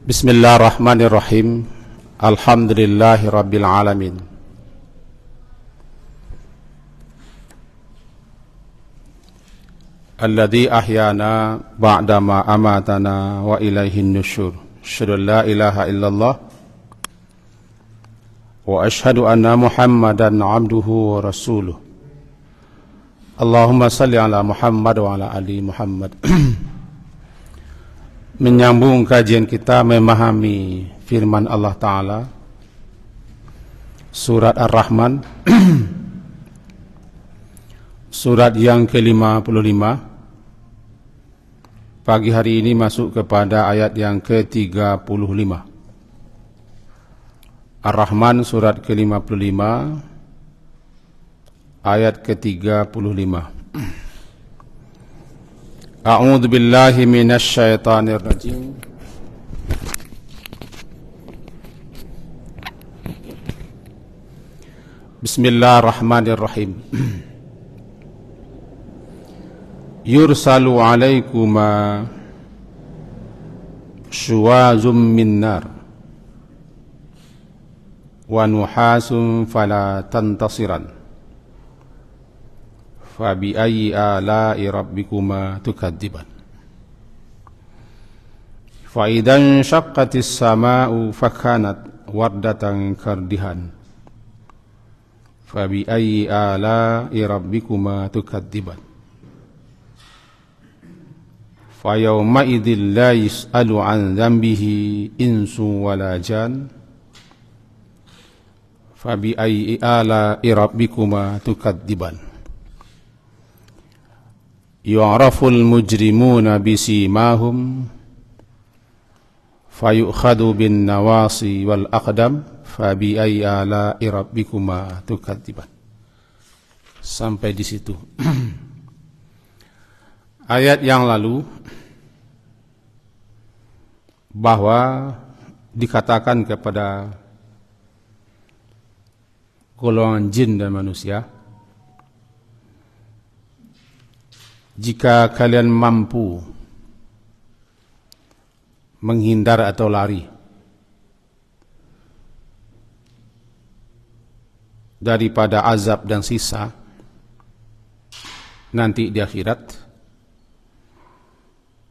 Bismillahirrahmanirrahim. Alhamdulillahi rabbil alamin. Alladzi ahyana ba'dama amatana wa ilaihin nusyur. Asyhadu an la ilaha illallah wa asyhadu anna Muhammadan abduhu wa rasuluh. Allahumma salli ala Muhammad wa ala ali Muhammad. Menyambung kajian kita memahami firman Allah Ta'ala, surat Ar-Rahman, surat yang ke-55. Pagi hari ini masuk kepada ayat yang ke-35. Ar-Rahman surat ke-55, ayat ke-35. A'udzu billahi minasy syaithanir rajim. Bismillahirrahmanirrahim. Yursalu 'alaikuma syuwazum min nar wa nuhasun fala tantasiran. Fabi ayyi ala'i rabbikuma tukadziban. Fa idan syaqqatis samaa'u fakanat wardatan kardihan. Fabi ayyi ala'i rabbikuma tukadziban. Fa yawma idzil la yus'alu 'an dzambihi insun wala jan. Fabi ayyi ala'i rabbikuma tukadziban. Yu'raful mujrimuna bisimahum fayu'khadhu bin nawasi wal aqdam fabi ayyi ala'i rabbikuma tukadziban. Sampai di situ. Ayat yang lalu bahwa dikatakan kepada golongan jin dan manusia, jika kalian mampu menghindar atau lari daripada azab dan sisa nanti di akhirat,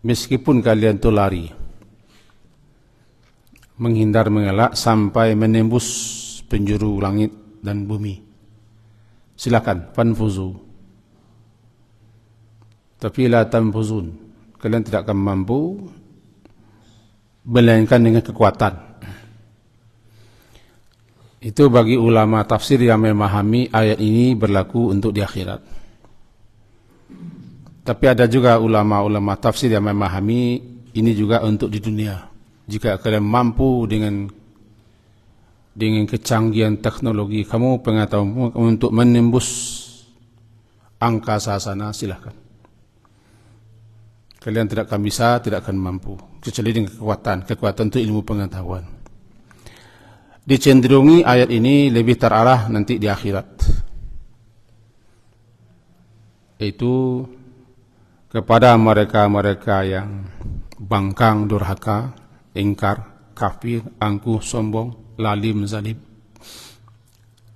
meskipun kalian itu lari, menghindar, mengelak sampai menembus penjuru langit dan bumi, silakan fanfuzu. Tapi la tanfuzun, kalian tidak akan mampu melainkan dengan kekuatan. Itu bagi ulama tafsir yang memahami ayat ini berlaku untuk di akhirat. Tapi ada juga ulama-ulama tafsir yang memahami ini juga untuk di dunia. Jika kalian mampu dengan kecanggihan teknologi kamu, pengetahuan untuk menembus angkasa sana, silahkan. Kalian tidak akan bisa, tidak akan mampu, kecuali dengan kekuatan itu ilmu pengetahuan. Dicenderungi ayat ini lebih terarah nanti di akhirat, yaitu kepada mereka-mereka yang bangkang, durhaka, ingkar, kafir, angkuh, sombong, lalim, zalim,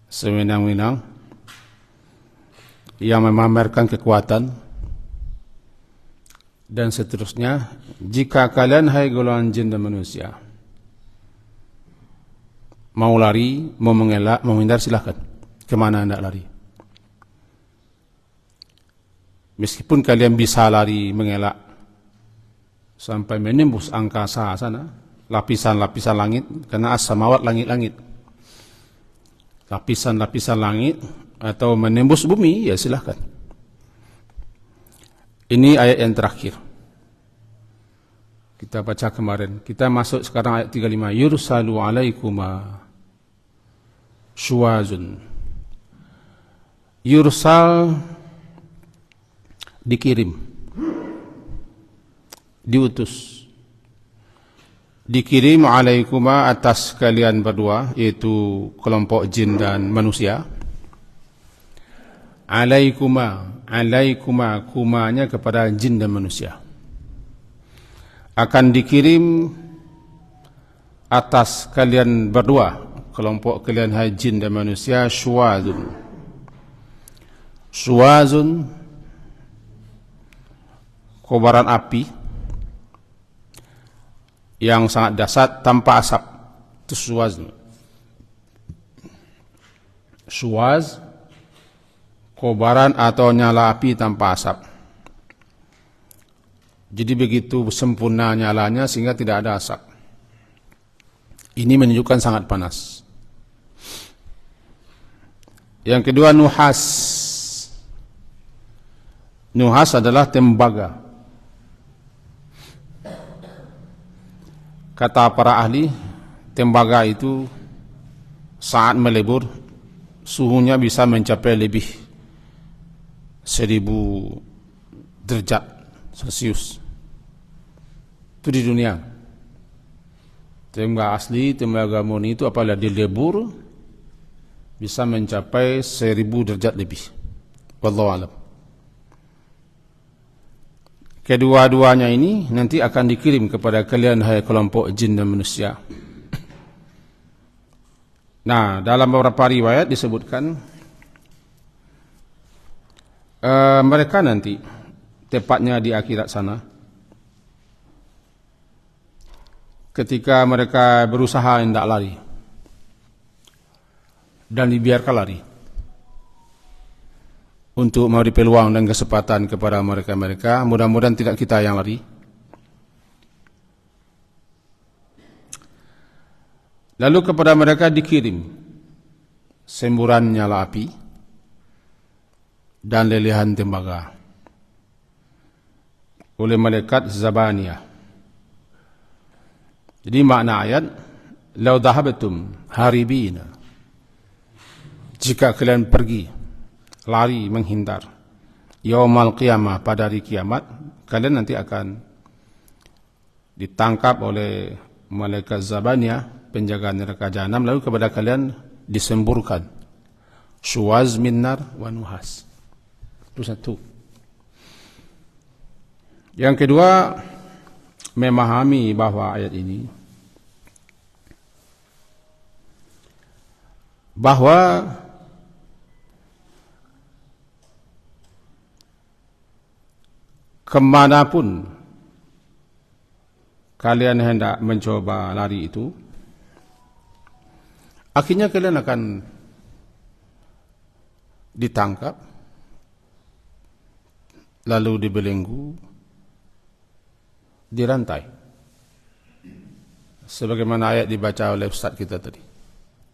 sewenang-wenang, yang memamerkan kekuatan dan seterusnya. Jika kalian, hai golongan jin dan manusia, mau lari, mau mengelak, mau menghindar, silahkan. Kemana anda lari? Meskipun kalian bisa lari, mengelak sampai menembus angkasa sana, lapisan-lapisan langit, karena as-samawat, langit-langit, lapisan-lapisan langit, atau menembus bumi, ya silahkan. Ini ayat yang terakhir kita baca kemarin. Kita masuk sekarang ayat 35. Yursalu 'alaikuma syuwazun. Yursal, dikirim, diutus. Dikirim 'alaikuma, atas kalian berdua, yaitu kelompok jin dan manusia. Alaikuma, kumanya kepada jin dan manusia. Akan dikirim atas kalian berdua, kelompok kalian hai jin dan manusia, syuwazun. Syuwazun, kobaran api yang sangat dahsyat tanpa asap, itu syuwazun. Syuwaz, kobaran atau nyala api tanpa asap. Jadi begitu sempurna nyalanya sehingga tidak ada asap. Ini menunjukkan sangat panas. Yang kedua, nuhas. Nuhas adalah tembaga. Kata para ahli, tembaga itu saat melebur, suhunya bisa mencapai lebih 1000 derajat Celcius. Itu di dunia. Tembaga asli, tembaga murni itu apabila dilebur bisa mencapai 1000 derajat lebih. Wallahu a'lam. Kedua-duanya ini nanti akan dikirim kepada kalian hai kelompok jin dan manusia. Nah, dalam beberapa riwayat disebutkan mereka nanti tepatnya di akhirat sana, ketika mereka berusaha hendak lari dan dibiarkan lari untuk memberi peluang dan kesempatan kepada mereka-mereka, mudah-mudahan tidak kita yang lari. Lalu kepada mereka dikirim semburan nyala api dan lelehan tembaga oleh malaikat Zabaniyah. Jadi makna ayat, "Lau dhahabtum haribina." Jika kalian pergi lari menghindar yaumal qiyamah, pada hari kiamat, kalian nanti akan ditangkap oleh malaikat Zabaniyah, penjaga neraka jahanam, lalu kepada kalian disemburkan syuwaz min nar wa nuhas. Itu satu. Yang kedua, memahami bahwa ayat ini bahwa kemanapun kalian hendak mencoba lari itu, akhirnya kalian akan ditangkap, lalu dibelenggu, dirantai. Sebagaimana ayat dibaca oleh Ustaz kita tadi.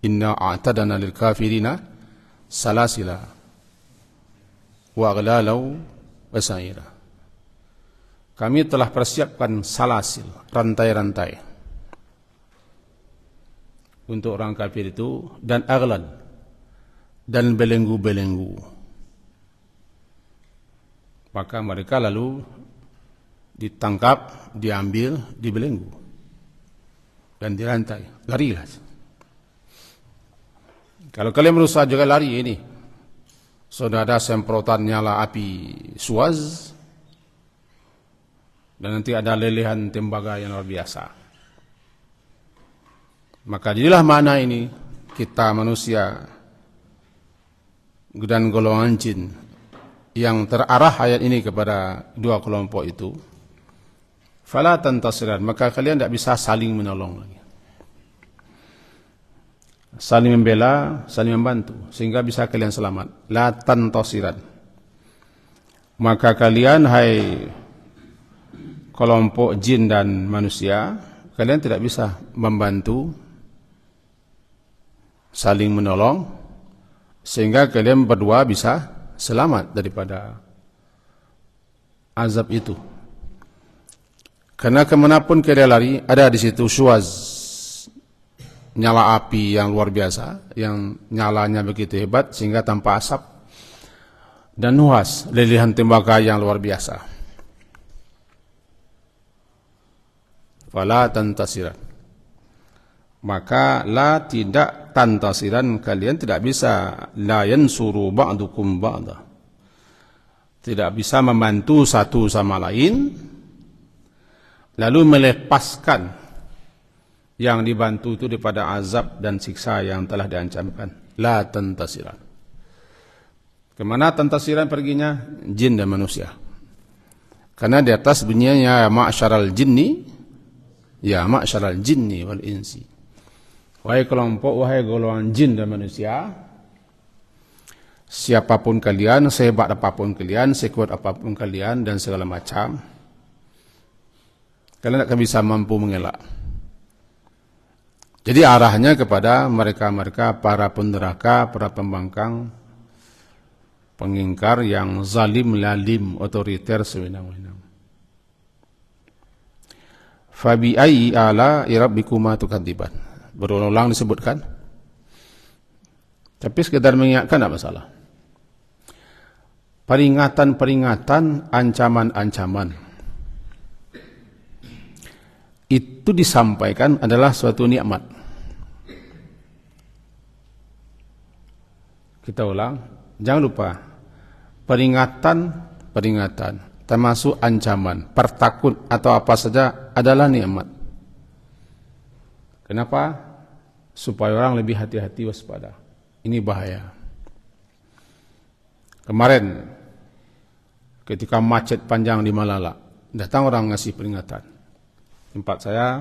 Inna a'tadana lil kafirina salasila wa aghlalau wa sa'ira. Kami telah persiapkan salasil, rantai-rantai untuk orang kafir itu, dan aghlal, dan belenggu-belenggu. Maka mereka lalu ditangkap, diambil, dibelenggu dan dirantai. Larilah. Kalau kalian berusaha juga lari ini, sudah ada semprotan nyala api suwaz, dan nanti ada lelehan tembaga yang luar biasa. Maka jadilah makna ini, kita manusia dan golongan jin yang terarah ayat ini kepada dua kelompok itu, fala tantasiran, maka kalian tidak bisa saling menolong lagi, saling membela, saling membantu, sehingga bisa kalian selamat. La tantasiran, maka kalian hai kelompok jin dan manusia, kalian tidak bisa membantu, saling menolong, sehingga kalian berdua bisa selamat daripada azab itu. Karena kemanapun kalian lari, ada di situ syuwaz, nyala api yang luar biasa, yang nyalanya begitu hebat sehingga tanpa asap, dan nuhas, lelehan tembaga yang luar biasa. Fala tantasiran, maka la tidak tantasiran, kalian tidak bisa, la yansuru ba'dukum ba'da, tidak bisa membantu satu sama lain lalu melepaskan yang dibantu itu daripada azab dan siksa yang telah diancamkan. La tantasiran. Kemana tantasiran perginya? Jin dan manusia. Karena di atas bunyinya ya ma'syaral jinni, ya ma'syaral jinni wal insi. Wahai kelompok, wahai golongan jin dan manusia, siapapun kalian, sehebat apapun kalian, sekuat apapun kalian dan segala macam, kalian akan bisa mampu mengelak. Jadi arahnya kepada mereka-mereka para penderaka, para pembangkang, pengingkar yang zalim, lalim, otoriter, sewenang-wenang. Fabi ayyi ala rabbikuma tukadziban. Berulang-ulang disebutkan. Tapi sekedar mengingatkan tidak masalah. Peringatan-peringatan, ancaman-ancaman itu disampaikan adalah suatu nikmat. Kita ulang, jangan lupa, peringatan, termasuk ancaman, pertakut atau apa saja adalah nikmat. Kenapa? Supaya orang lebih hati-hati, waspada. Ini bahaya. Kemarin, ketika macet panjang di Malala, datang orang ngasih peringatan. Tempat saya,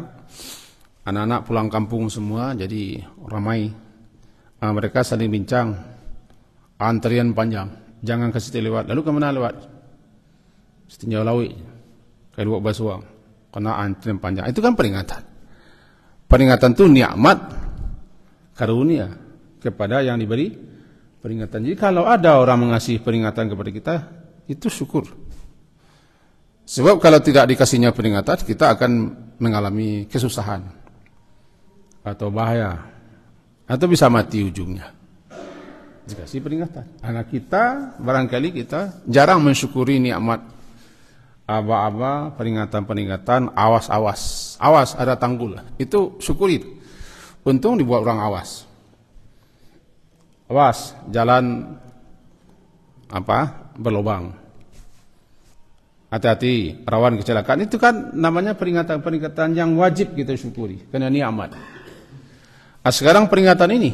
anak-anak pulang kampung semua, jadi ramai. Mereka saling bincang, antrian panjang, jangan kasih lewat. Lalu kemana lewat? Setinjau Lawi, ke Luak Basuang, karena antrian panjang. Itu kan peringatan. Peringatan itu nikmat, karunia kepada yang diberi peringatan. Jadi kalau ada orang mengasih peringatan kepada kita, itu syukur. Sebab kalau tidak dikasihnya peringatan, kita akan mengalami kesusahan atau bahaya, atau bisa mati ujungnya. Dikasih peringatan. Anak kita, barangkali kita jarang mensyukuri nikmat aba-aba, peringatan-peringatan, awas-awas. Awas, ada tanggul. Itu syukuri. Untung dibuat orang awas. Awas, jalan berlubang. Hati-hati, rawan kecelakaan. Itu kan namanya peringatan-peringatan yang wajib kita syukuri. Karena nikmat. Sekarang peringatan ini,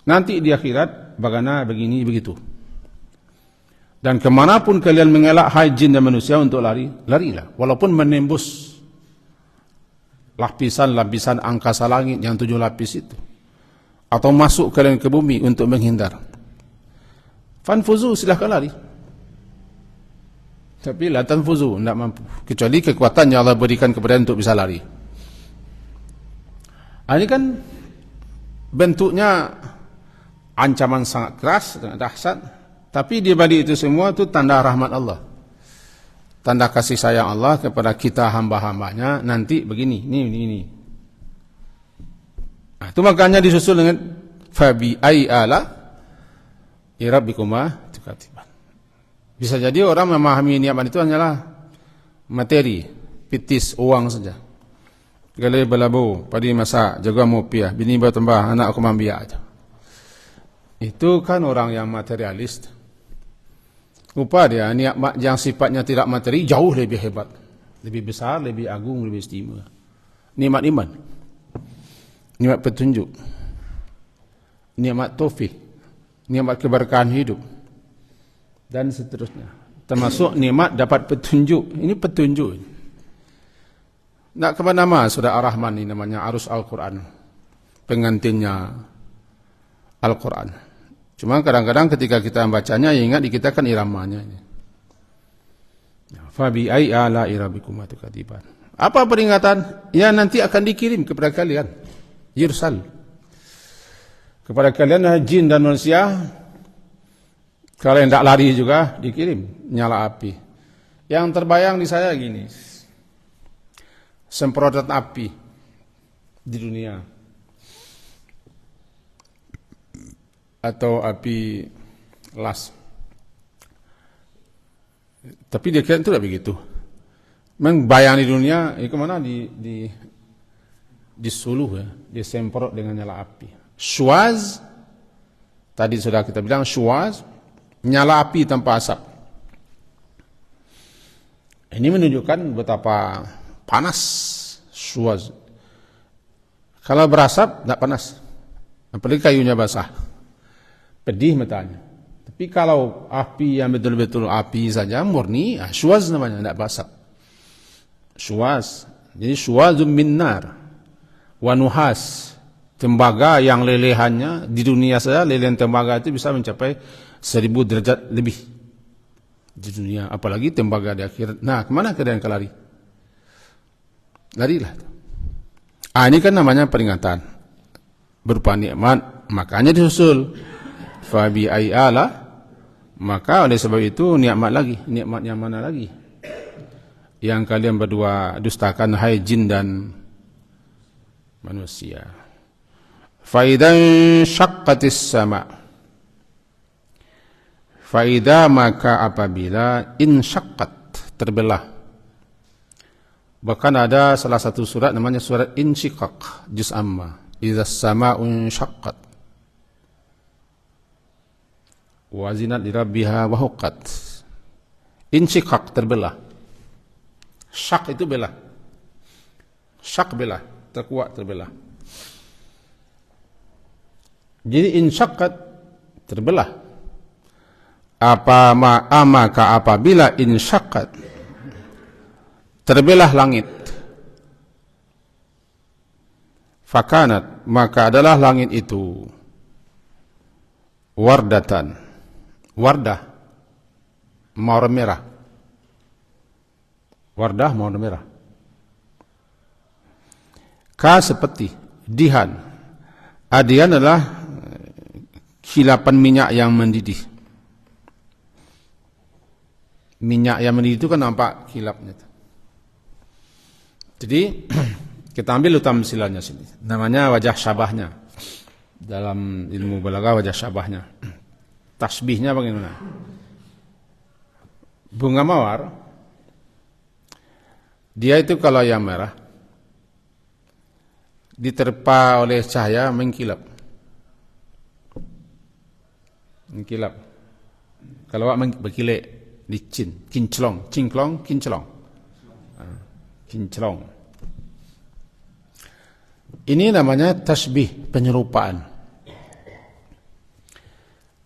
nanti di akhirat, bagaimana begini, begitu. Dan kemanapun kalian mengelak, hai jin dan manusia, untuk lari, larilah. Walaupun menembus lapisan-lapisan angkasa langit yang 7 lapis itu. Atau masuk kalian ke bumi untuk menghindar. Fanfuzu, silahkan lari. Tapi la tanfuzu, tidak mampu. Kecuali kekuatan yang Allah berikan kepada untuk bisa lari. Ini kan bentuknya ancaman sangat keras dan dahsyat. Tapi di balik itu semua itu tanda rahmat Allah. Tanda kasih sayang Allah kepada kita hamba-hambanya. Nanti begini, ini. Nah, itu makanya disusul dengan fabi ai ala rabbikuma tukadziban. Bisa jadi orang memahami nikmat itu hanyalah materi, pitis, uang saja. Gale balabu, padi masak, jaga mopiah, bini bertambah, anak aku mambiak aja. Itu kan orang yang materialis. Lupa dia nikmat yang sifatnya tidak materi jauh lebih hebat, lebih besar, lebih agung, lebih istimewa. Nikmat iman, nikmat petunjuk, nikmat taufik, nikmat keberkahan hidup, dan seterusnya. Termasuk nikmat dapat petunjuk. Ini petunjuk. Nak kemana-mana sudah Ar-Rahman ini namanya arus Al-Quran, pengantinnya Al-Quran. Cuma kadang-kadang ketika kita membacanya, ingat di kita kan iramanya. Fabi ai ala rabbikuma tukadziban. Apa peringatan? Ya nanti akan dikirim kepada kalian. Yursal. Kepada kalian jin dan manusia. Kalau yang tidak lari juga dikirim nyala api. Yang terbayang di saya gini. Semprotan api di dunia. Atau api las. Tapi dia kira itu tidak begitu. Memang bayang di dunia, kemana disuluh ya, disemprot dengan nyala api. Syuaz, tadi sudah kita bilang syuaz, nyala api tanpa asap. Ini menunjukkan betapa panas syuaz. Kalau berasap tidak panas, apalagi kayunya basah, pedih matanya. Tapi kalau api yang betul-betul api saja murni, syuaz namanya, tidak basah. Syuaz, jadi syuazum min nar wa nuhas. Tembaga yang lelehannya di dunia saja, lelehan tembaga itu bisa mencapai 1000 derajat lebih di dunia, apalagi tembaga di akhirat. Nah, kemana kalian lari? Larilah. Ini kan namanya peringatan berupa nikmat, makanya disusul fa bi ai ala, maka oleh sebab itu nikmat lagi. Nikmat yang mana lagi yang kalian berdua dustakan, hai jin dan manusia? Faidan syaqqatis sama, faida maka apabila insyaqqat, terbelah. Bahkan ada salah satu surat namanya surat Insyiqaq, juz amma, idza sama'u insyaqqat wa zinat li rabbiha wa huqqat. Insyiqaq, terbelah. Syak itu belah, syak belah, terkuat terbelah. Jadi insyaqqat, terbelah. Maka apabila insyaqqat, terbelah langit, fakanat, maka adalah langit itu wardatan, wardah, mawar merah, wardah mawar merah, ka seperti dihan. Adian adalah kilapan minyak yang mendidih. Minyak yang mendidih itu kan nampak kilapnya. Jadi kita ambil tamsilanya sini. Namanya wajah syabahnya. Dalam ilmu balaghah wajah syabahnya. Tasbihnya bagaimana? Bunga mawar, dia itu kalau yang merah diterpa oleh cahaya mengkilap. Mengkilap. Kalau berkilik, licin, kinclong, cingklong, kinclong. Kinclong. Ini namanya tasbih, penyerupaan.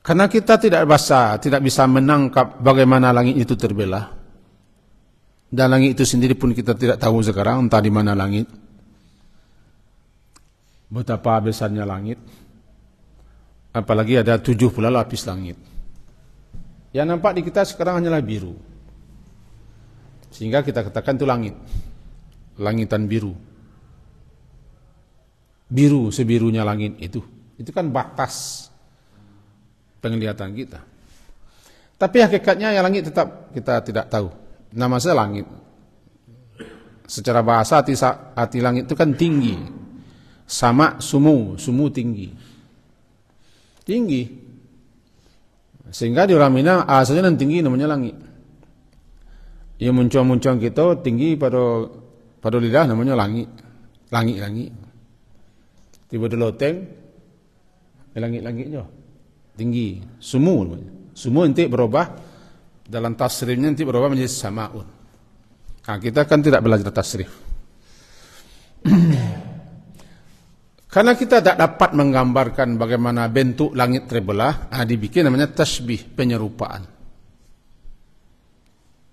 Karena kita tidak bisa menangkap bagaimana langit itu terbelah. Dan langit itu sendiri pun kita tidak tahu sekarang entah di mana langit. Betapa besarnya langit. Apalagi ada 7 pula lapis langit. Yang nampak di kita sekarang hanyalah biru. Sehingga kita katakan itu langit. Langitan biru. Biru sebirunya langit itu. Itu kan batas penglihatan kita. Tapi hakikatnya yang langit tetap kita tidak tahu. Nama saya langit. Secara bahasa hati langit itu kan tinggi. Sama sumu tinggi. Tinggi. Sehingga di orang Minang asalnya yang tinggi namanya langit. Yang muncul kita tinggi pada lidah namanya langit. Langit. Tiba di loteng, langit-langitnya tinggi. Sumu namanya. Sumu nanti berubah, dalam tasrifnya nanti berubah menjadi sama'un. Nah, kita kan tidak belajar tasrif. Karena kita tidak dapat menggambarkan bagaimana bentuk langit terbelah, dibikin namanya tasbih, penyerupaan.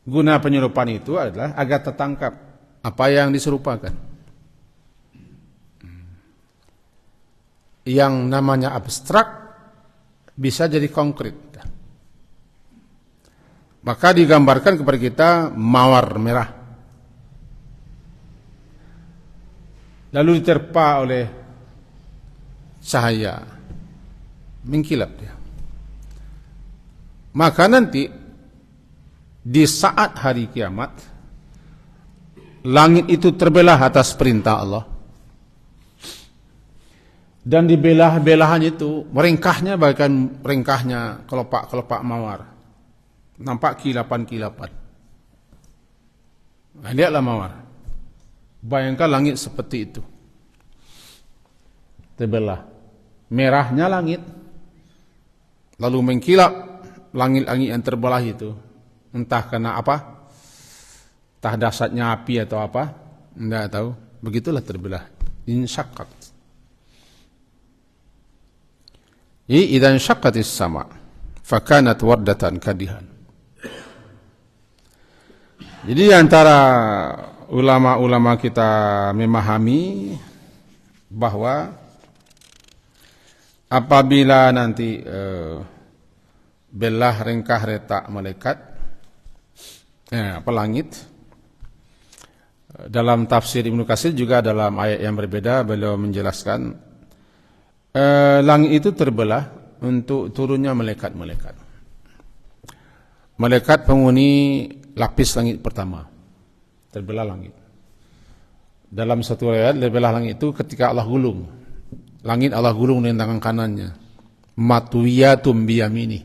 Guna penyerupaan itu adalah agar tertangkap apa yang diserupakan. Yang namanya abstrak bisa jadi konkret. Maka digambarkan kepada kita mawar merah. Lalu diterpa oleh cahaya, mengkilap dia. Maka nanti di saat hari kiamat, langit itu terbelah atas perintah Allah. Dan di belah-belahan itu meringkahnya bagaikan meringkahnya kelopak-kelopak mawar. Nampak kilapan-kilapan. Nah, lihatlah mawar. Bayangkan langit seperti itu. Terbelah. Merahnya langit, lalu mengkilap langit-langit yang terbelah itu. Entah kena apa, entah dasarnya api atau apa, tidak tahu. Begitulah terbelah. Insyaqqat. Idzan syaqqatis sama' fakanat wardatan kadihan. Jadi antara ulama-ulama kita memahami bahwa apabila nanti belah rengkah retak malaikat langit, dalam tafsir Ibnu Katsir juga dalam ayat yang berbeda beliau menjelaskan langit itu terbelah untuk turunnya malaikat-malaikat. Malaikat penghuni lapis langit pertama, terbelah langit. Dalam satu ayat terbelah langit itu ketika Allah gulung. Langit Allah gulung dengan tangan kanannya. Matwiyatum biyamini.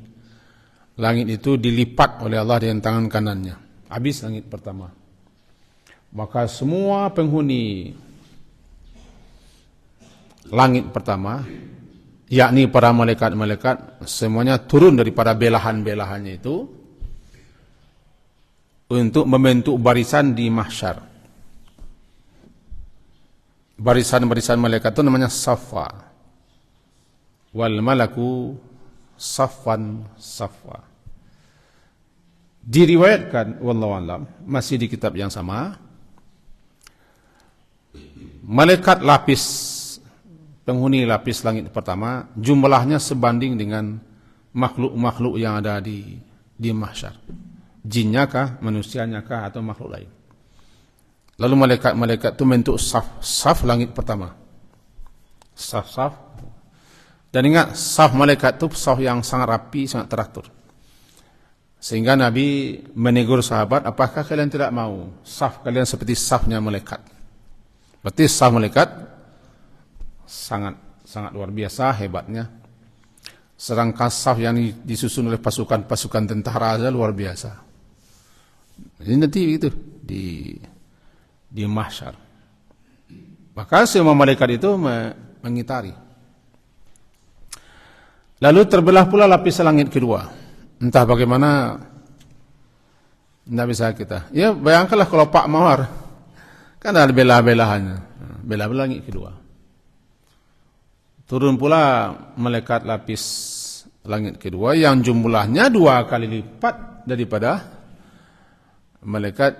Langit itu dilipat oleh Allah dengan tangan kanannya. Habis langit pertama. Maka semua penghuni langit pertama, yakni para malaikat-malaikat, semuanya turun daripada belahan-belahannya itu untuk membentuk barisan di mahsyar. Barisan-barisan malaikat itu namanya safa. Wal malaku saffan safa. Diriwayatkan wallahu alam, masih di kitab yang sama, malaikat lapis, penghuni lapis langit pertama, jumlahnya sebanding dengan makhluk-makhluk yang ada di mahsyar. Jinnya kah, manusianya kah, atau makhluk lain. Lalu malaikat-malaikat itu bentuk saf langit pertama. Saf. Dan ingat, saf malaikat itu saf yang sangat rapi, sangat teratur. Sehingga Nabi menegur sahabat, apakah kalian tidak mau saf kalian seperti safnya malaikat? Berarti saf malaikat sangat luar biasa hebatnya. Sedangkan saf yang disusun oleh pasukan tentara saja luar biasa. Jadi nanti itu di mahsyar. Maka semua malaikat itu mengitari. Lalu terbelah pula lapis langit kedua. Entah bagaimana, tidak bisa kita. Ya bayangkanlah kalau Pak Mawar, kan ada belah-belahannya. Belah langit kedua. Turun pula malaikat lapis langit kedua yang jumlahnya 2 kali lipat daripada malaikat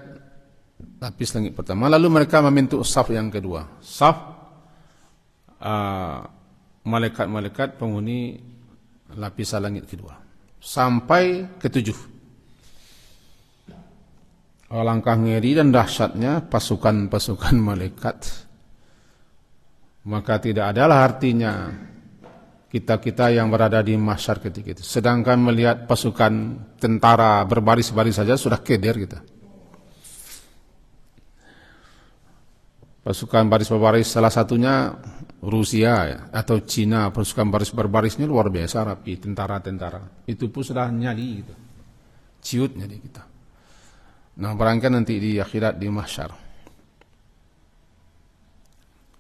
lapis langit pertama. Lalu mereka membentuk saf yang kedua. Saf malaikat-malaikat penghuni lapisan langit kedua. Sampai ke-7. Alangkah ngeri dan dahsyatnya pasukan-pasukan malaikat. Maka tidak adalah artinya kita yang berada di mahsyar ketika itu. Sedangkan melihat pasukan tentara berbaris-baris saja sudah keder kita. Pasukan baris berbaris salah satunya Rusia ya, atau Cina, pasukan baris berbarisnya luar biasa rapi, tentara-tentara. Itu pun sudah nyali gitu. Ciut nyali kita. Nah, barangkali nanti di akhirat di mahsyar.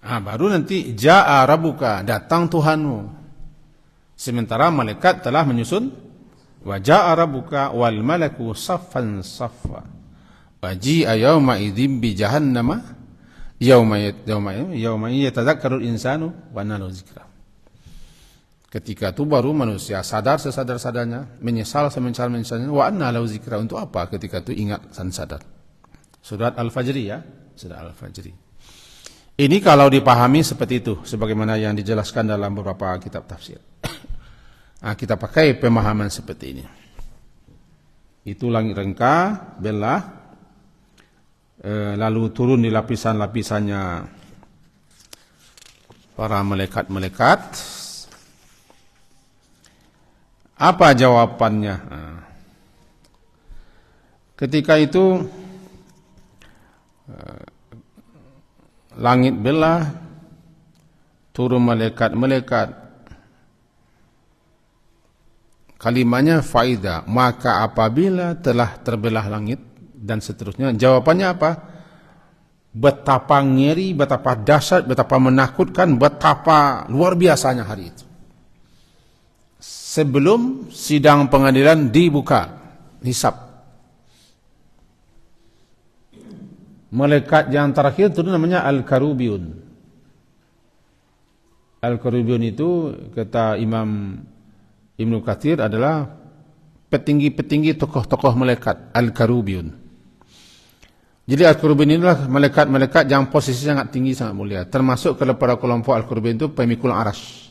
Baru nanti ja'a rabbuka, datang Tuhanmu. Sementara malaikat telah menyusun wa ja'a rabbuka wal malaku saffan saffa. Wa ji'a yawma idzin bi jahannama yauma yatadzakkarul insanu wa anna lahu dzikra. Ketika itu baru manusia sadar sesadar-sadarnya, menyesal semenyesal-menyesalnya, wa anna lahu dzikra, untuk apa ketika itu ingat dan sadar. Surat Al-Fajri ya, surat Al-Fajri. Ini kalau dipahami seperti itu, sebagaimana yang dijelaskan dalam beberapa kitab tafsir. Kita pakai pemahaman seperti ini. Itu langit rengkah, belah, lalu turun di lapisan-lapisannya para malaikat-malaikat. Apa jawabannya? Ketika itu langit belah, turun malaikat-malaikat. Kalimatnya faida, maka apabila telah terbelah langit dan seterusnya. Jawabannya apa? Betapa ngeri, betapa dahsyat, betapa menakutkan, betapa luar biasanya hari itu. Sebelum sidang pengadilan dibuka, hisab. Malaikat yang terakhir itu namanya Al-Karubiyun. Al-Karubiyun itu kata Imam Ibnu Katsir adalah petinggi-petinggi tokoh-tokoh malaikat Al-Karubiyun. Jadi Al-Karubiyun inilah malaikat-malaikat yang posisi sangat tinggi, sangat mulia. Termasuk kepada kelompok Al-Karubiyun itu pemikul aras.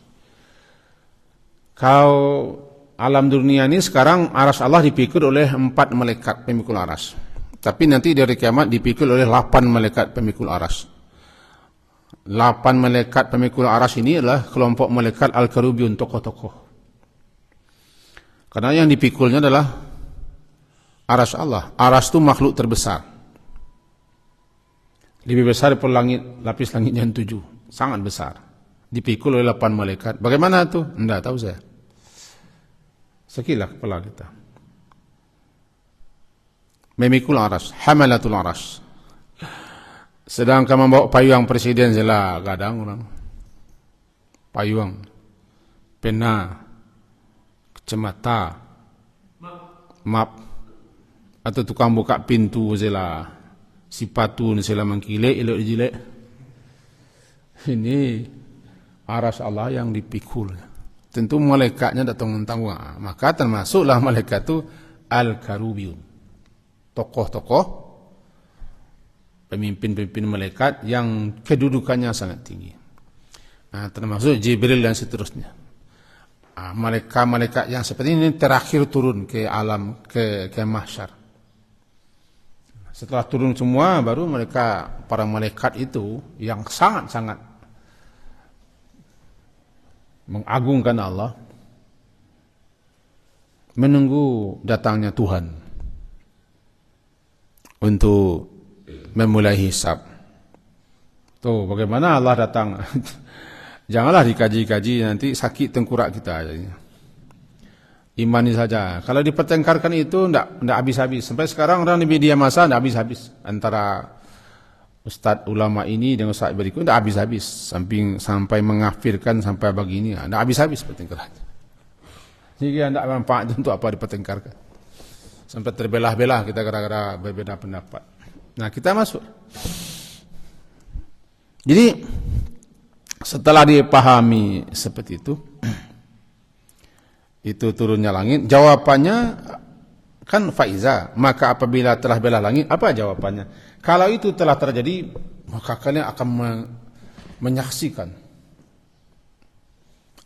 Kalau alam dunia ini sekarang aras Allah dipikul oleh 4 malaikat pemikul aras. Tapi nanti dari kiamat dipikul oleh 8 malaikat pemikul aras. 8 malaikat pemikul aras ini adalah kelompok malaikat Al-Karubiyun, tokoh-tokoh. Karena yang dipikulnya adalah aras Allah. Aras itu makhluk terbesar. Lebih besar daripada langit, lapis langit yang 7. Sangat besar. Dipikul oleh 8 malaikat. Bagaimana itu? Tidak tahu saya. Sekilas kepala kita. Memikul aras, hamalatul aras. Sedangkan membawa payung presiden jelah kadang orang. Payung, pena, kacamata, map, atau tukang buka pintu jelah, sipatu jelah mengkilek, elok dijilek. Ini aras Allah yang dipikul. Tentu malaikatnya datang tanggung. Maka termasuklah malaikat itu Al-Karubiyun. Tokoh-tokoh pemimpin-pemimpin malaikat yang kedudukannya sangat tinggi. Nah, termasuk Jibril dan seterusnya. Malaikat-malaikat yang seperti ini terakhir turun ke alam, ke mahsyar. Setelah turun semua, baru mereka, para malaikat itu yang sangat-sangat mengagungkan Allah, menunggu datangnya Tuhan untuk memulai hisab. Tuh bagaimana Allah datang. Janganlah dikaji-kaji, nanti sakit tengkurak kita. Imani saja. Kalau dipertengkarkan itu tidak habis-habis. Sampai sekarang orang di media massa tidak habis-habis. Antara ustadz ulama ini dengan ustadz berikut tidak habis-habis. Sampai mengafirkan sampai begini. Tidak habis-habis pertengkaran. Jadi tidak manfaat untuk apa dipertengkarkan. Sampai terbelah-belah kita gara-gara berbeda pendapat. Nah, kita masuk. Jadi setelah dipahami seperti itu turunnya langit. Jawabannya kan faiza. Maka apabila telah belah langit, apa jawabannya? Kalau itu telah terjadi, maka kalian akan menyaksikan,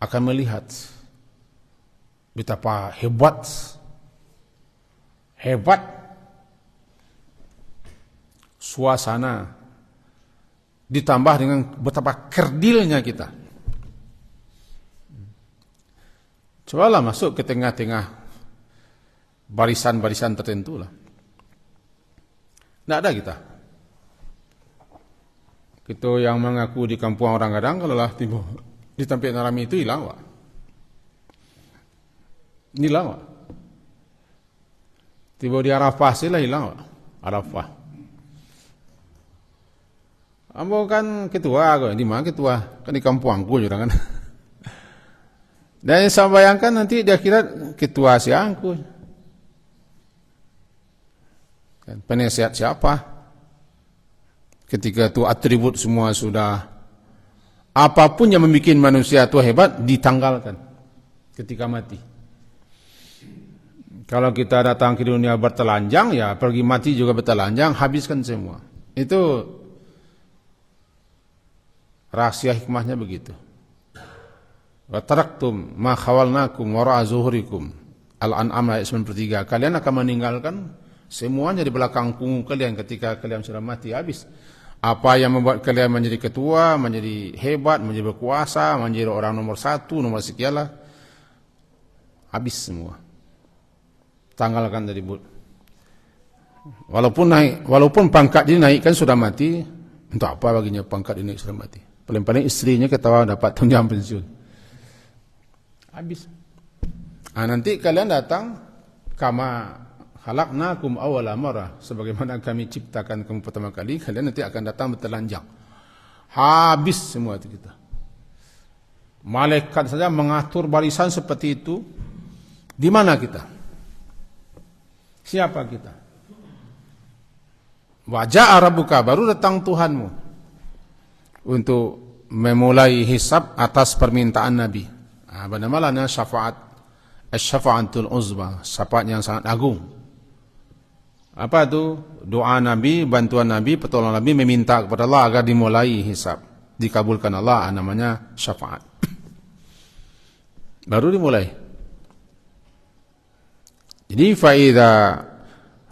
akan melihat betapa hebat suasana, ditambah dengan betapa kerdilnya kita. Cobalah masuk ke tengah-tengah barisan-barisan tertentu lah. Tidak ada kita. Kita yang mengaku di kampung orang kadang, kalau lah tiba di tempat narami itu hilang, Pak. Hilang, Pak. Tiba di Arafah sih lah hilang, Pak. Arafah. Ambo kan ketua, di mana ketua? Kan di kampung aku juga kan. Dan saya bayangkan nanti dia kira ketua si angku. Kan, penasihat siapa? Ketika itu atribut semua sudah, apapun yang membuat manusia itu hebat ditanggalkan ketika mati. Kalau kita datang ke dunia bertelanjang, ya pergi mati juga bertelanjang, habiskan semua. Itu rahasia hikmahnya begitu. Wa taraktum ma khawalnakum wara'a zuhurikum. Al-An'am ayat 93. Kalian akan meninggalkan semuanya di belakang punggung kalian ketika kalian sudah mati, habis. Apa yang membuat kalian menjadi ketua, menjadi hebat, menjadi berkuasa, menjadi orang nomor 1, nomor sekianlah, habis semua. Tanggalkan dari but. Walaupun pangkat dinaikkan sudah mati, untuk apa baginya pangkat dinaik sudah mati? Paling-paling istrinya ketawa dapat tunjangan pensiun. Habis. Nanti kalian datang kama khalaqnakum awwala marrah, sebagaimana kami ciptakan kamu pertama kali, kalian nanti akan datang bertelanjang. Habis semua itu kita. Malaikat saja mengatur barisan seperti itu. Di mana kita? Siapa kita? Wajah Rabbuka, baru datang Tuhanmu untuk memulai hisab atas permintaan Nabi. Bernama syafaat, syafaatul uzma, syafaat yang sangat agung. Apa itu? Doa Nabi, bantuan Nabi, pertolongan Nabi meminta kepada Allah agar dimulai hisab, dikabulkan Allah, namanya syafaat. Baru dimulai. Jadi faida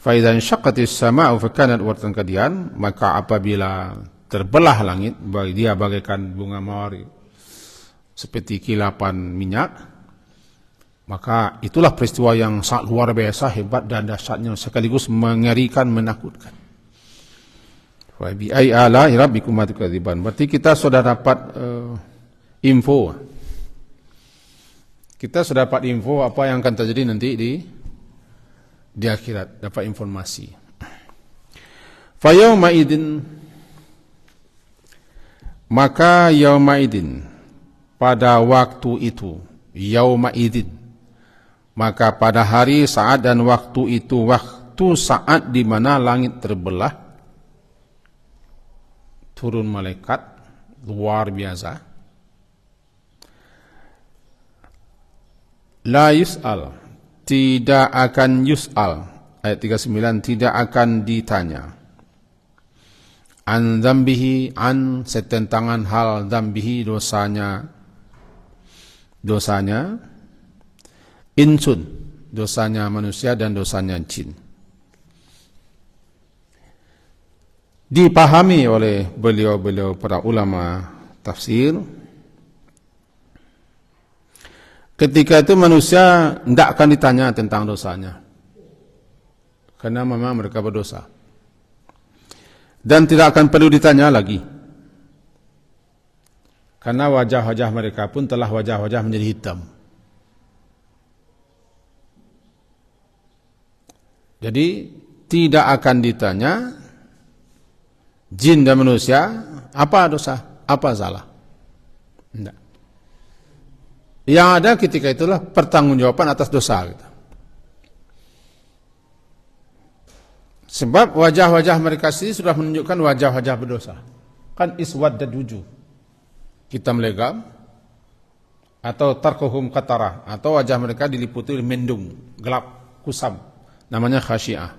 insyaqqatis sama'u fakanat wartan kadian, maka apabila terbelah langit, bagi dia bagaikan bunga mawar seperti kilapan minyak, maka itulah peristiwa yang sangat luar biasa, hebat dan dahsyatnya sekaligus mengerikan, menakutkan. Wa bi ai ala rabbikum tukadziban. Berarti kita sudah dapat info. Kita sudah dapat info apa yang akan terjadi nanti di akhirat, dapat informasi. Fa yauma idin, maka yauma idin, pada waktu itu, yauma idin, maka pada hari, saat dan waktu itu, waktu saat di mana langit terbelah, turun malaikat luar biasa. La yus'al, tidak akan yus'al, ayat 39, tidak akan ditanya. An dzambihi, an setentangan hal dzambihi, dosanya, insun, dosanya manusia dan dosanya jin. Dipahami oleh beliau-beliau para ulama tafsir, ketika itu manusia tidak akan ditanya tentang dosanya, karena memang mereka berdosa. Dan tidak akan perlu ditanya lagi, karena wajah-wajah mereka pun telah wajah-wajah menjadi hitam. Jadi tidak akan ditanya jin dan manusia apa dosa, apa salah. Tidak. Yang ada ketika itulah pertanggungjawaban atas dosa kita. Sebab wajah-wajah mereka sendiri sudah menunjukkan wajah-wajah berdosa. Kan iswaddat wujuh, hitam legam, atau tarkuhum qatarah, atau wajah mereka diliputi oleh mendung, gelap, kusam, namanya khasyiah.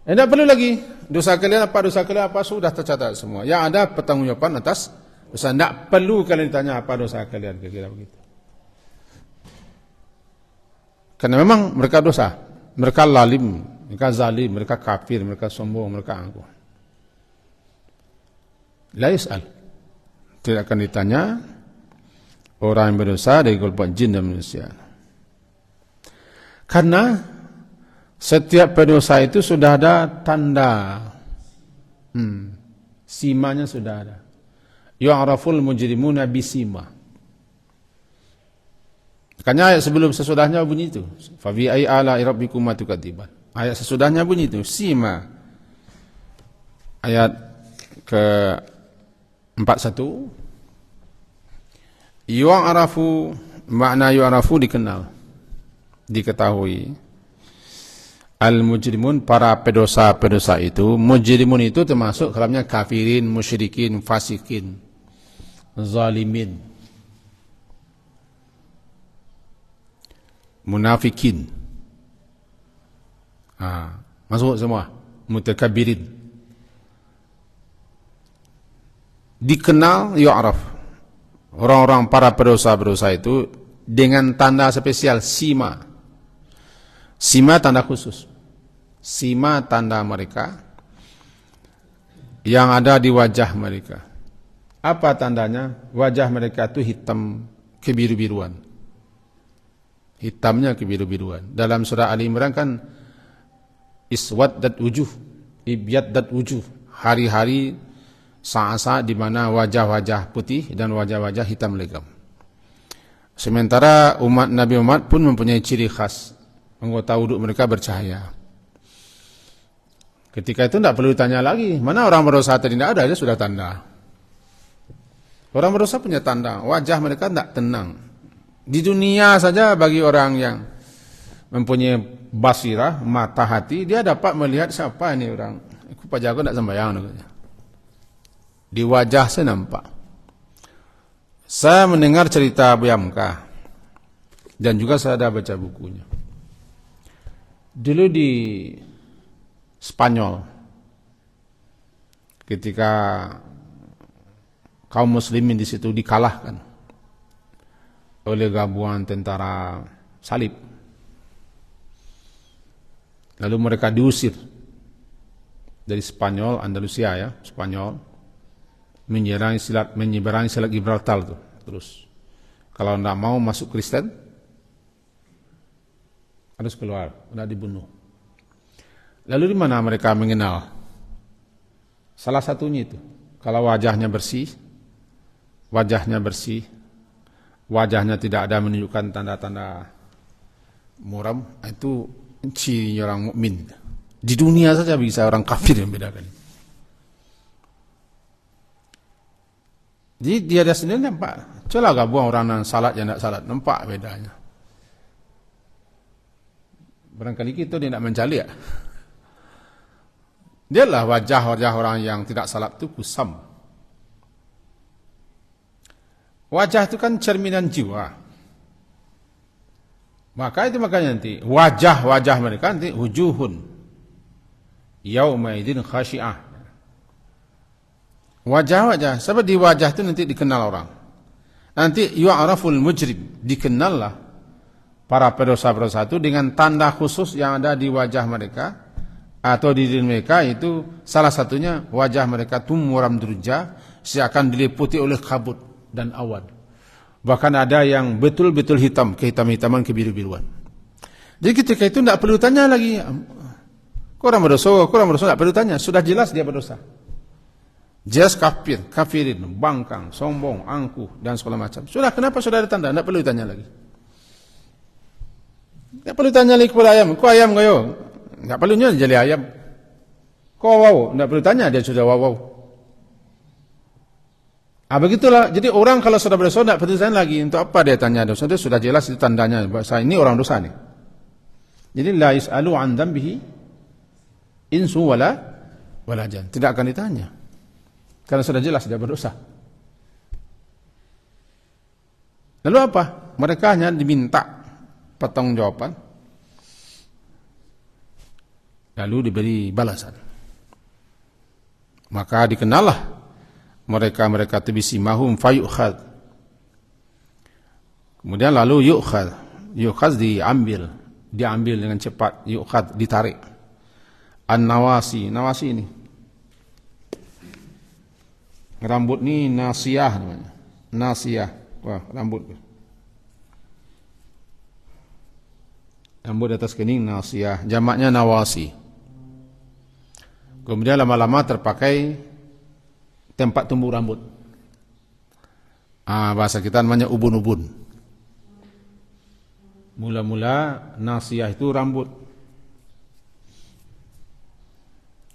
Tidak perlu lagi dosa kalian apa sudah tercatat semua. Yang ada pertanggungjawaban atas dosa. Tidak perlu kalian ditanya apa dosa kalian, kira-kira begitu. Karena memang mereka dosa. Mereka lalim, mereka zalim, mereka kafir, mereka sombong, mereka angkuh. La yus'al, tidak akan ditanya orang yang berdosa dari golongan jin dan manusia. Karena setiap pendosa itu sudah ada tanda, simanya sudah ada. Yu'raful mujrimuna bisima. Makanya ayat sebelum sesudahnya bunyi itu, fa bi ai ala rabbikum tukadziban. Ayat sesudahnya bunyi itu, sima. Ayat ke 41, yu'rafu, makna yu'rafu dikenal, diketahui. Al-mujrimun, para pedosa-pedosa itu. Mujrimun itu termasuk dalamnya kafirin, musyrikin, fasikin, zalimin, munafikin. Masuk semua. Mutakabbirin. Dikenal, yu'raf. Orang-orang para pedosa-pedosa itu dengan tanda spesial, sima. Sima tanda khusus. Sima tanda mereka yang ada di wajah mereka. Apa tandanya? Wajah mereka itu hitam kebiru-biruan. Hitamnya kebiru-biruan. Dalam surah Ali Imran kan iswaddat wujuh, ibyaddat wujuh. Hari-hari, saat-saat di mana wajah-wajah putih dan wajah-wajah hitam legam. Sementara umat Nabi Muhammad pun mempunyai ciri khas. Anggota wuduk mereka bercahaya. Ketika itu tidak perlu ditanya lagi. Mana orang berdosa tadi? Tidak ada, dia sudah tanda. Orang berdosa punya tanda. Wajah mereka tidak tenang. Di dunia saja bagi orang yang mempunyai basirah, mata hati, dia dapat melihat siapa ini orang. Aku pajago tidak sembahyang. Di wajah saya nampak. Saya mendengar cerita Abu Hamka dan juga saya ada baca bukunya. Dulu di Spanyol, ketika kaum muslimin di situ dikalahkan oleh gabungan tentara salib, lalu mereka diusir dari Spanyol, Andalusia ya, Spanyol, menyeberangi Selat Gibraltar tuh. Terus kalau tidak mau masuk Kristen harus keluar, tidak dibunuh. Lalu di mana mereka mengenal? Salah satunya itu, kalau wajahnya bersih, wajahnya tidak ada menunjukkan tanda-tanda muram, itu ciri orang mukmin. Di dunia saja bisa orang kafir yang bedakan. Jadi dia sendiri nampak. Coba gabung orang yang salat yang tidak salat, nampak bedanya. Barangkali kita dia tidak mencari ya. Dialah wajah-wajah orang yang tidak salat itu kusam. Wajah itu kan cerminan jiwa. Makanya nanti wajah-wajah mereka nanti wujuhun yaumaidin khashi'ah. Wajah-wajah, sebab di wajah itu nanti dikenal orang. Nanti yu'araful mujrim, dikenallah para pendosa-pendosa itu dengan tanda khusus yang ada di wajah mereka atau di diri mereka, itu salah satunya wajah mereka itu muram durja, seakan diliputi oleh kabut dan awan. Bahkan ada yang betul-betul hitam, kehitam-hitaman, kebiru-biruan. Jadi ketika itu tidak perlu tanya lagi, kurang berdosa, tidak perlu tanya, sudah jelas dia berdosa. Jelas kafirin, bangkang, sombong, angkuh, dan segala macam. Sudah, kenapa sudah ada tanda? Tidak perlu tanya lagi. Tidak perlu tanya lagi kepada ayam. Kau ayam kau? Tidak perlunya jadi ayam. Kau wow? Tidak perlu tanya, dia sudah wow. Begitulah. Jadi orang kalau sudah berdosa tidak perlu tanya lagi. Untuk apa dia tanya dosa? Dia sudah jelas itu tandanya. Bahasa ini orang dosa nih. Jadi la yus'alu an dzambihi insu wala jan. Tidak akan ditanya. Karena sudah jelas dia berdosa. Lalu apa? Mereka hanya diminta pertanggungjawaban, lalu diberi balasan. Maka dikenallah mereka bisimahum fayu'khad. Kemudian lalu yu'khad diambil dengan cepat, yu'khad ditarik. An-nawasi ini rambut ni nasiyah namanya. Nasiyah. Wah, rambut di atas kening nasiyah. Jamaknya nawasi. Kemudian lama-lama terpakai tempat tumbuh rambut. Bahasa kita namanya ubun-ubun. Mula-mula nasiyah itu rambut.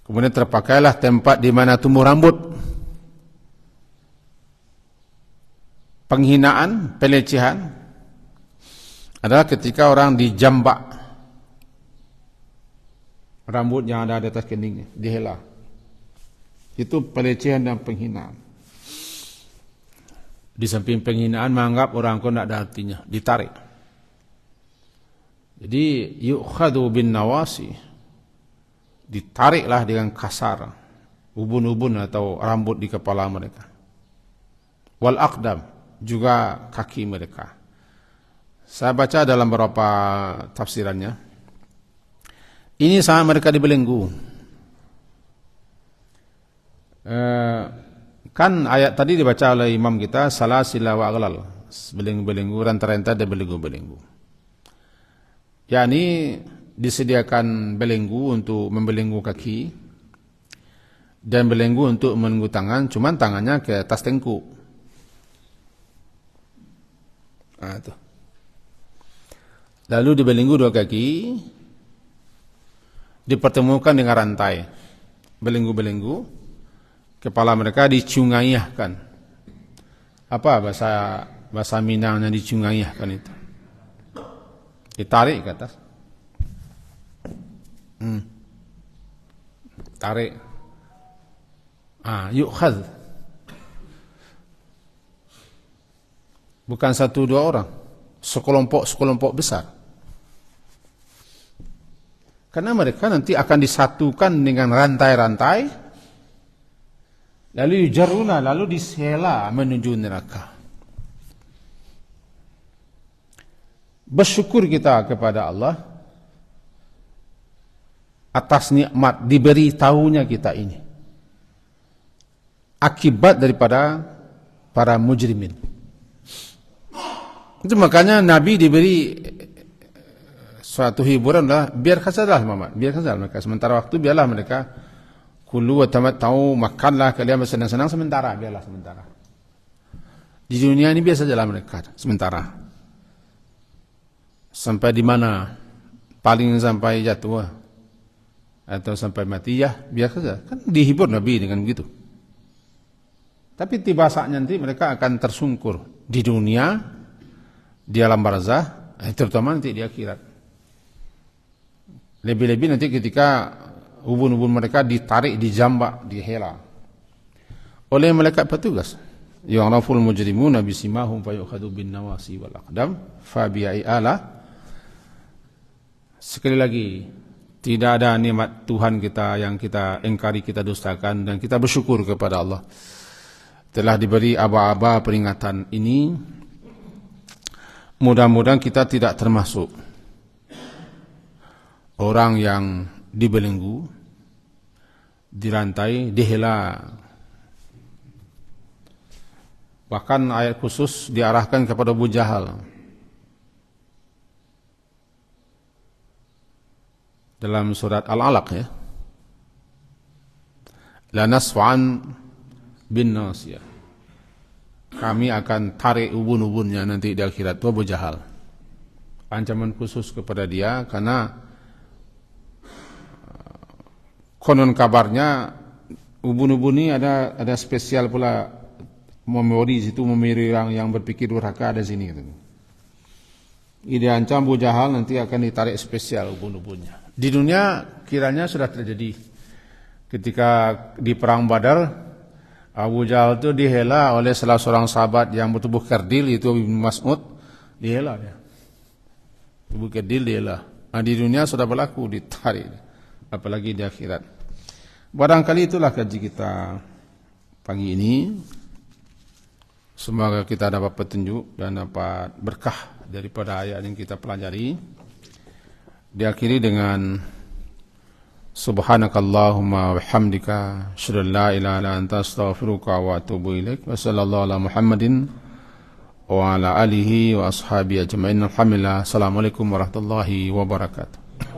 Kemudian terpakailah tempat di mana tumbuh rambut. Penghinaan, pelecehan adalah ketika orang dijambak rambut yang ada di atas keningnya, dihela. Itu pelecehan dan penghinaan. Di samping penghinaan, menganggap orang itu tidak ada artinya, ditarik. Jadi yu'khadu bin nawasi, ditariklah dengan kasar ubun-ubun atau rambut di kepala mereka. Wal aqdam, juga kaki mereka. Saya baca dalam beberapa tafsirannya, ini saat mereka dibelenggu. Kan ayat tadi dibaca oleh imam kita, salasila wa aghlal, belenggu-belenggu, renta-renta dan belenggu-belenggu. yakni disediakan belenggu untuk membelenggu kaki dan belenggu untuk membelenggu tangan, cuman tangannya ke atas tengkuk. Tuh. Lalu dibelenggu dua kaki, dipertemukan dengan rantai. Belenggu-belenggu, kepala mereka dicungaiahkan. Apa bahasa Minangnya dicungaiahkan itu? Ditarik ke atas. Tarik. Yukhadh. Bukan satu dua orang, sekelompok besar. Karena mereka nanti akan disatukan dengan rantai-rantai, lalu yujaruna, lalu disela menuju neraka. Bersyukur kita kepada Allah atas nikmat diberi tahunya kita ini. Akibat daripada para mujrimin. Itu makanya Nabi diberi suatu hiburan lah, biar sajalah Muhammad, biar saja mereka. Sementara waktu biarlah mereka kulu wa tamattau, makanlah kalian bersenang-senang sementara, biarlah sementara. Di dunia ini biar sajalah mereka sementara. Sampai di mana? Paling sampai jatuh atau sampai mati, ya biar saja. Kan dihibur Nabi dengan begitu. Tapi tiba saatnya nanti mereka akan tersungkur di dunia, di alam barzah, terutama nanti di akhirat. Lebih-lebih nanti ketika ubun-ubun mereka ditarik, dijambak, dihela oleh malaikat petugas. Yu'raful mujrimuna bisimahum fayukhadhu bin nawasi wal aqdam fa bi'ai ala. Sekali lagi, tidak ada nikmat Tuhan kita yang kita ingkari, kita dustakan, dan kita bersyukur kepada Allah telah diberi aba-aba peringatan ini. Mudah-mudahan kita tidak termasuk orang yang dibelenggu, dirantai, dihela. Bahkan ayat khusus diarahkan kepada Abu Jahal dalam surat Al-Alaq, ya. La nasfa'an bin nasiyah. Kami akan tarik ubun-ubunnya nanti di akhirat. Itu Abu Jahal. Ancaman khusus kepada dia karena konon kabarnya ubun-ubun ini ada spesial pula memori situ, memori yang berpikir durhaka ada sini. Ini ancam Abu Jahal nanti akan ditarik spesial ubun-ubunnya. Di dunia kiranya sudah terjadi. Ketika di perang Badar, Abu Jahal itu dihela oleh salah seorang sahabat yang bertubuh kerdil, itu Ibnu Mas'ud, dihela dia. Tubuh kerdil dihela. Nah, di dunia sudah berlaku, ditarik. Apalagi di akhirat. Barangkali itulah kaji kita pagi ini. Semoga kita dapat petunjuk dan dapat berkah daripada ayat yang kita pelajari. Diakhiri dengan Subhanakallahumma wa bihamdika asyhadu an la ilaha illa anta astaghfiruka wa atubu ilaik. Wa sallallahu ala Muhammadin wa ala alihi wa ashabihi ajma'in. Alhamdulillah. Assalamualaikum warahmatullahi wabarakatuh.